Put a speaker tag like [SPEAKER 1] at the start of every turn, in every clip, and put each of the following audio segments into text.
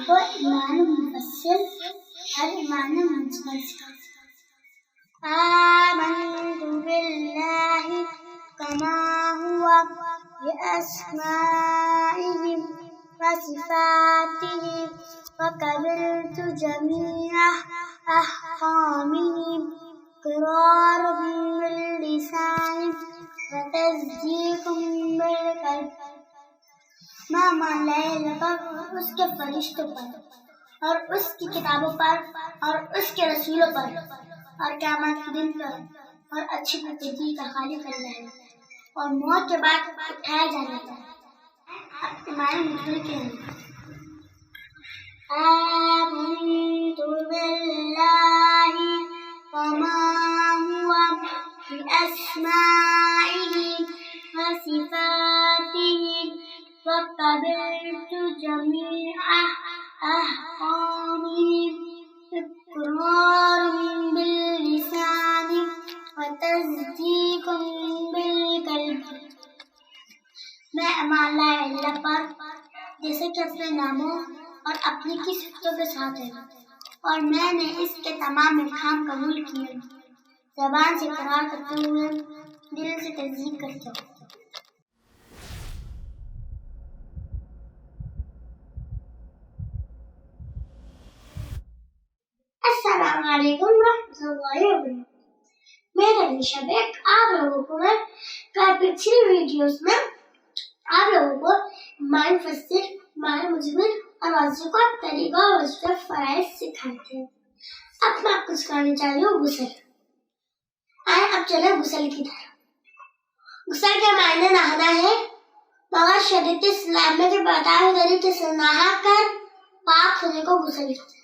[SPEAKER 1] کو ایمان مفصل اور ایمان مجمل سے آمنت باللہ کما ہوا بأسمائہ وصفاتہ وقبلت جمیع احکامہ اقرار باللسان وتصدیق بالقلب. میں مان لایا اللہ پر اور اس کے فرشتوں پر اور اس کی کتابوں پر اور اس کے رسولوں پر اور قیامت کے دن پر اور اچھی پکیجی کا خالق اللہ ہے اور موت کے بعد اٹھایا جانا ہے. اب تمہارے مجھے کیا ہے؟ آمنت باللہ وما هو بأسمائہ وصفاتہ وقبلت جمیع احکامہ اقرار باللسان وتصدیق بالقلب. میں ایمان لایا اللہ پر جیسے کہ اپنے ناموں اور اپنی کی صفتوں کے ساتھ ہے اور میں نے اس کے تمام احکام قبول کیے زبان سے اقرار کرتے ہوئے دل سے تصدیق کرتے ہوئے. السلام علیکم ورحمۃ اللہ وبرکاتہ. میرا نشان آپ لوگوں کو میں پچھلی ویڈیوز میں آپ لوگوں کو ایمان مفصل ایمان مجمل اور واضح کا طریقہ اور وظیفہ فرائض سکھاتے ہیں. اب میں آپ کو سکھانے چاہ رہی ہوں غسل. آئے اب چلے غسل کی طرف. غسل کے معنی نہانا ہے مگر شریعت اسلامیہ کے بتائے ہوئے طریقے سے نہا کر پاک ہونے کو غسل کہتے ہیں.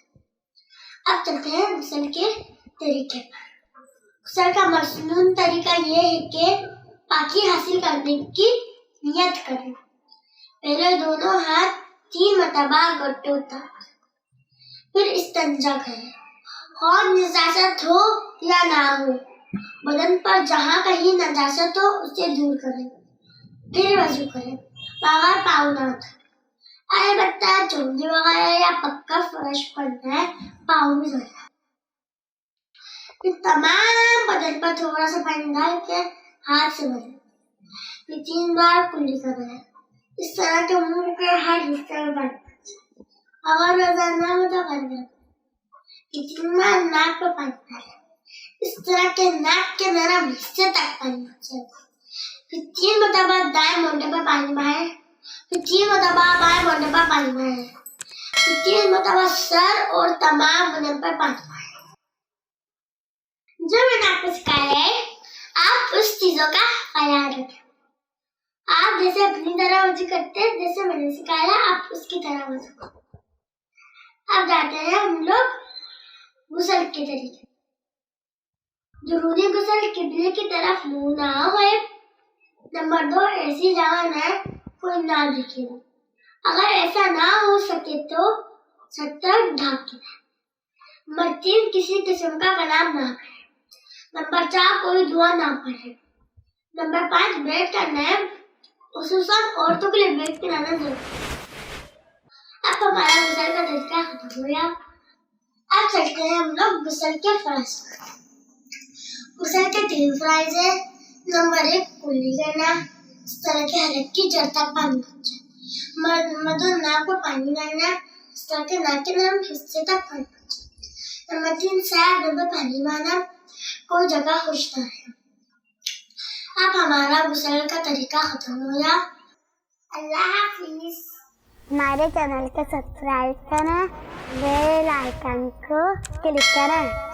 [SPEAKER 1] اب چلتے ہیں غسل کے طریقے پر. غسل کا مسنون طریقہ یہ ہے کہ پاکی حاصل کرنے کی نیت کریں. پہلے دونوں ہاتھ 3 مرتبہ گھٹے اتاریں پھر استنجا کریں. خواہ نجاست ہو یا نہ ہو بدن پر جہاں کہیں نجاست ہو اسے دور کریں پھر وضو کریں بغیر پاؤں نہ اٹھائیں. البتہ چونگی وغیرہ یا پکا فرش پڑنا ہے پاؤں بھی دھونا ہے. پھر تمام بدن پر تھوڑا سا پانی ڈال کے ہاتھ سے بھریں. پھر 3 بار کلی کرنا ہے. اس طرح کے منہ کے ہر حصے میں پانی ڈالیں. اگر نظر نہ ہو تو کرنا. پھر 3 بار ناک پہ پانی ڈالیں. اس طرح کے ناک کے نرم حصے تک پانی پہنچے. پھر 3 مرتبہ دائیں مونڈے پر پانی بہائیں. پھر 3 مرتبہ بائیں مونڈے پر پانی بہائیں. پھر 3 مرتبہ سر اور تمام بدن پر پانی بہائیں. جو میں نے آپ کو سکھایا ہے آپ اس چیزوں کا خیال رکھیں. آپ جیسے اپنی طرح وضو کرتے ہیں جیسے میں نے سکھایا آپ اس کی طرح وضو کریں. اب جاتے ہیں ہم لوگ غسل کے طریقے. ضروری غسل قبلے کی طرف منہ نہ ہوئے. نمبر 2 ایسی جگہ نہ کوئی نہ دکھے. اگر ایسا نہ ہو سکے تو سر تک ڈھانپ کے رہیں. نمبر 3 کسی قسم کا کلام نہ کریں. نمبر 4 کوئی دعا نہ پڑھے. نمبر 5 بیٹھ کر نیب خصوصاً عورتوں کے لیے بیٹھ کے نہ ضرور. اب ہمارا غسل کا طریقہ ختم ہو گیا. اب چلتے ہیں ہم لوگ غسل کے فرائض. غسل کے 3 فرائض ہیں. نمبر 1 کلی کرنا. اس طرح کے حلق کی جڑ تک پانی پہنچے. مد و ناک کو پانی ڈالنا. اس طرح کے ناک کے نرم حصے تک پانی پہنچے. نمبر 3 سر میں پانی مارنا کوئی جگہ خوش نہ رہے. اب ہمارا غسل کا طریقہ ختم ہو گیا. اللہ حافظ.
[SPEAKER 2] ہمارے چینل کو سبسکرائب کریں, بیل آئیکن کو کلک کریں.